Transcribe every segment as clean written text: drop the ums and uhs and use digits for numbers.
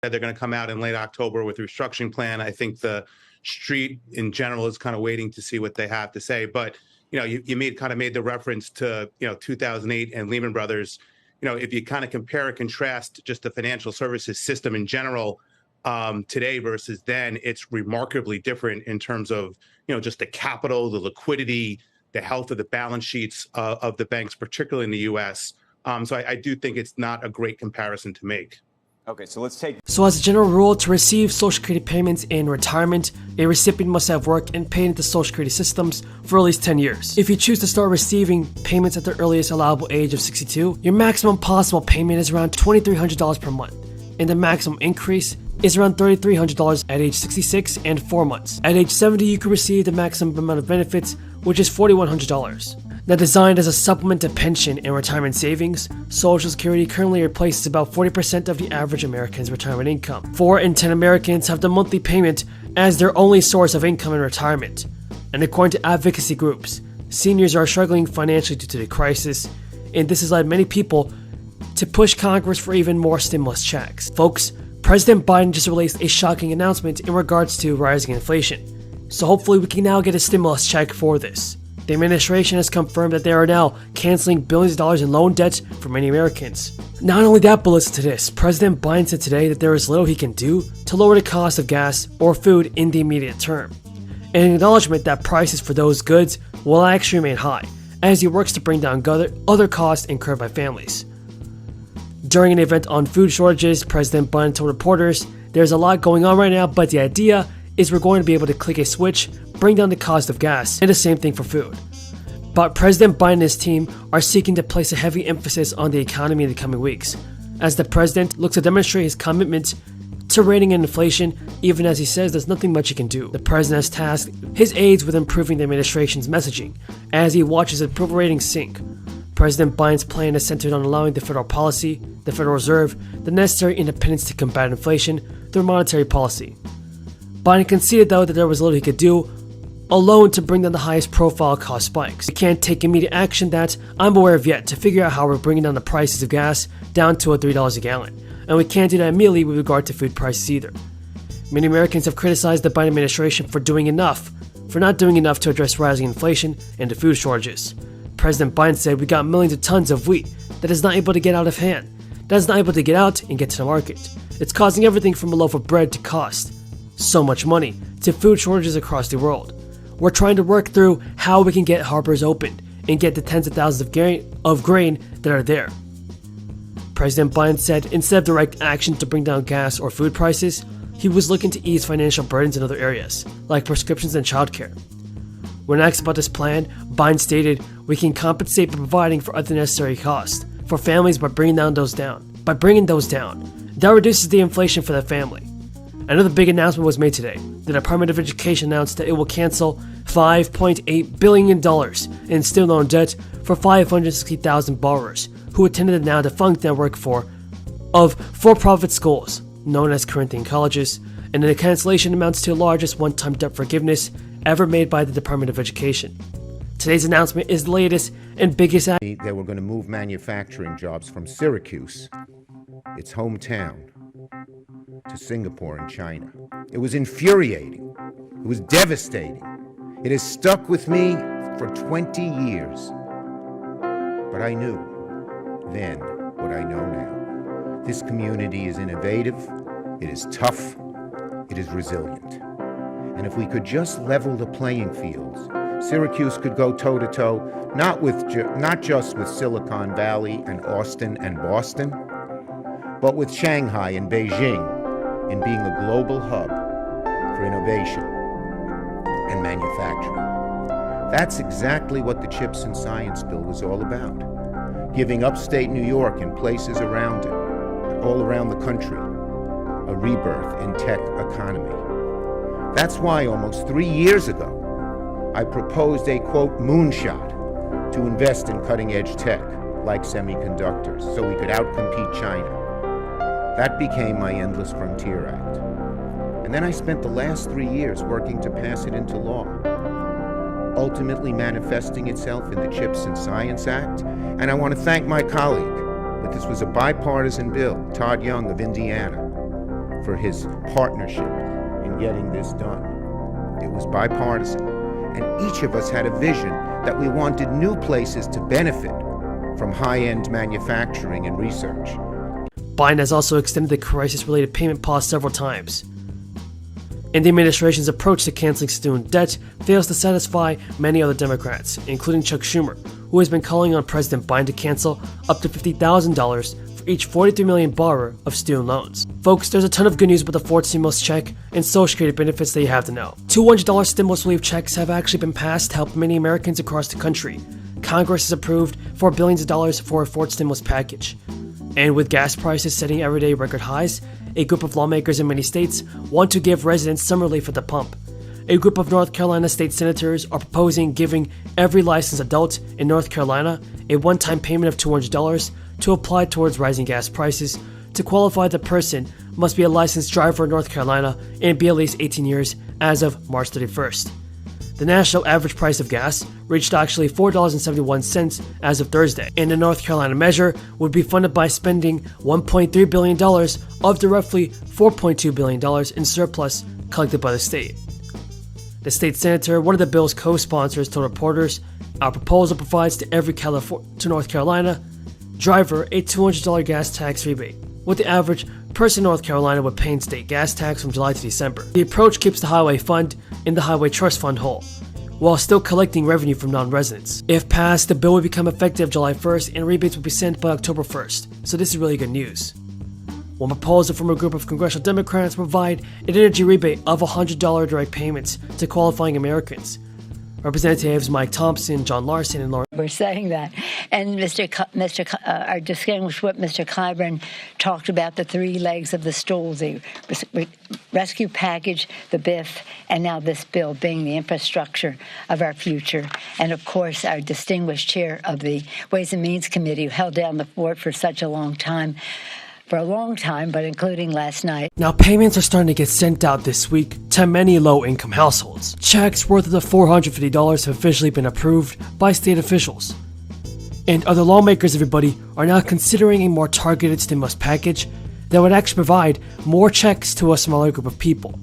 that they're going to come out in late October with a restructuring plan. I think the street in general is kind of waiting to see what they have to say. But you made the reference to 2008 and Lehman Brothers. If you kind of compare and contrast just the financial services system in general today versus then, it's remarkably different in terms of just the capital, the liquidity, the health of the balance sheets of the banks, particularly in the U.S. So I do think it's not a great comparison to make. Okay, so let's take... So as a general rule, to receive Social Security payments in retirement, a recipient must have worked and paid into Social Security systems for at least 10 years. If you choose to start receiving payments at the earliest allowable age of 62, your maximum possible payment is around $2,300 per month, and the maximum increase is around $3,300 at age 66 and 4 months. At age 70, you can receive the maximum amount of benefits, which is $4,100. Now, designed as a supplement to pension and retirement savings, Social Security currently replaces about 40% of the average American's retirement income. 4 in 10 Americans have the monthly payment as their only source of income in retirement. And according to advocacy groups, seniors are struggling financially due to the crisis, and this has led many people to push Congress for even more stimulus checks. Folks, President Biden just released a shocking announcement in regards to rising inflation. So hopefully we can now get a stimulus check for this. The administration has confirmed that they are now canceling billions of dollars in loan debt for many Americans. Not only that, but listen to this. President Biden said today that there is little he can do to lower the cost of gas or food in the immediate term, an acknowledgement that prices for those goods will actually remain high as he works to bring down other costs incurred by families. During an event on food shortages, President Biden told reporters, "There's a lot going on right now, but the idea is we're going to be able to click a switch, bring down the cost of gas, and the same thing for food." But President Biden and his team are seeking to place a heavy emphasis on the economy in the coming weeks, as the president looks to demonstrate his commitment to reining in inflation, even as he says there's nothing much he can do. The president has tasked his aides with improving the administration's messaging, as he watches approval ratings sink. President Biden's plan is centered on allowing the federal policy, the Federal Reserve, the necessary independence to combat inflation through monetary policy. Biden conceded, though, that there was little he could do alone to bring down the highest profile cost spikes. We can't take immediate action that I'm aware of yet to figure out how we're bringing down the prices of gas down to $3 a gallon, and we can't do that immediately with regard to food prices either. Many Americans have criticized the Biden administration for not doing enough to address rising inflation and the food shortages. President Biden said we got millions of tons of wheat that is not able to get out of hand, that is not able to get out and get to the market. It's causing everything from a loaf of bread to cost so much money to food shortages across the world. We're trying to work through how we can get harbors open and get the tens of thousands of grain that are there. President Biden said instead of direct action to bring down gas or food prices, he was looking to ease financial burdens in other areas, like prescriptions and childcare. When asked about this plan, Biden stated, "We can compensate by providing for other necessary costs for families by bringing those down. That reduces the inflation for the family." Another big announcement was made today. The Department of Education announced that it will cancel $5.8 billion in student loan debt for 560,000 borrowers who attended the now defunct network of for-profit schools, known as Corinthian colleges, and the cancellation amounts to the largest one-time debt forgiveness ever made by the Department of Education. Today's announcement is the latest and biggest. They were going to move manufacturing jobs from Syracuse, its hometown, to Singapore and China. It was infuriating. It was devastating. It has stuck with me for 20 years. But I knew then what I know now. This community is innovative, it is tough, it is resilient. And if we could just level the playing fields, Syracuse could go toe-to-toe, not just with Silicon Valley and Austin and Boston, but with Shanghai and Beijing in being a global hub for innovation and manufacturing. That's exactly what the CHIPS and Science Bill was all about, giving upstate New York and places around it, all around the country, a rebirth in tech economy. That's why almost 3 years ago, I proposed a, quote, moonshot to invest in cutting-edge tech, like semiconductors, so we could outcompete China. That became my Endless Frontier Act. And then I spent the last 3 years working to pass it into law, ultimately manifesting itself in the CHIPS and Science Act. And I want to thank my colleague, but this was a bipartisan bill, Todd Young of Indiana, for his partnership in getting this done. It was bipartisan, and each of us had a vision that we wanted new places to benefit from high-end manufacturing and research. Biden has also extended the crisis-related payment pause several times. And the administration's approach to canceling student debt fails to satisfy many other Democrats, including Chuck Schumer, who has been calling on President Biden to cancel up to $50,000 for each $43 million borrower of student loans. Folks, there's a ton of good news about the fourth stimulus check and Social Security benefits that you have to know. $200 stimulus relief checks have actually been passed to help many Americans across the country. Congress has approved $4 billion for a fourth stimulus package. And with gas prices setting everyday record highs, a group of lawmakers in many states want to give residents some relief at the pump. A group of North Carolina state senators are proposing giving every licensed adult in North Carolina a one-time payment of $200 to apply towards rising gas prices. To qualify, the person must be a licensed driver in North Carolina and be at least 18 years as of March 31st. The national average price of gas reached actually $4.71 as of Thursday, and the North Carolina measure would be funded by spending $1.3 billion of the roughly $4.2 billion in surplus collected by the state. The state senator, one of the bill's co-sponsors, told reporters, "Our proposal provides to every North Carolina driver a $200 gas tax rebate, with the average person in North Carolina would pay in state gas tax from July to December. The approach keeps the highway fund and the highway trust fund whole, while still collecting revenue from non-residents. If passed, the bill would become effective July 1st and rebates would be sent by October 1st, so this is really good news." One proposal from a group of congressional Democrats provide an energy rebate of $100 direct payments to qualifying Americans. Representatives Mike Thompson, John Larson, and Lauren. We're saying that. And our distinguished whip, Mr. Clyburn, talked about the three legs of the stool, the rescue package, the BIF, and now this bill being the infrastructure of our future. And, of course, our distinguished chair of the Ways and Means Committee, who held down the fort for such a long time, but including last night. Now, payments are starting to get sent out this week to many low-income households. Checks worth of the $450 have officially been approved by state officials. And other lawmakers, everybody, are now considering a more targeted stimulus package that would actually provide more checks to a smaller group of people.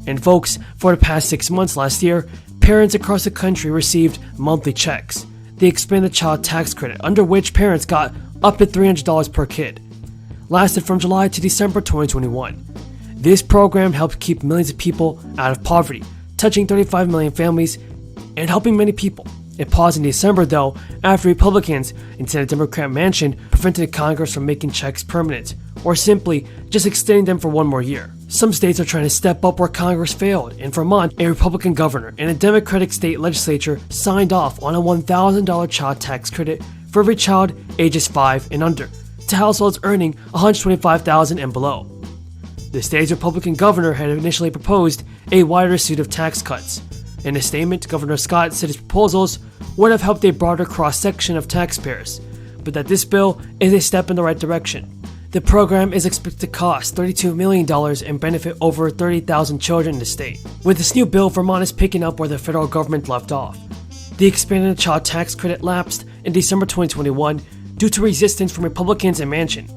And folks, for the past 6 months last year, parents across the country received monthly checks. The expanded child tax credit, under which parents got up to $300 per kid, lasted from July to December 2021. This program helped keep millions of people out of poverty, touching 35 million families and helping many people. It paused in December, though, after Republicans in Senate Democrat Manchin prevented Congress from making checks permanent, or simply just extending them for one more year. Some states are trying to step up where Congress failed. In Vermont, a Republican governor and a Democratic state legislature signed off on a $1,000 child tax credit for every child ages 5 and under, to households earning $125,000 and below. The state's Republican governor had initially proposed a wider suite of tax cuts. In a statement, Governor Scott said his proposals would have helped a broader cross-section of taxpayers, but that this bill is a step in the right direction. The program is expected to cost $32 million and benefit over 30,000 children in the state. With this new bill, Vermont is picking up where the federal government left off. The expanded child tax credit lapsed in December 2021 due to resistance from Republicans and Manchin.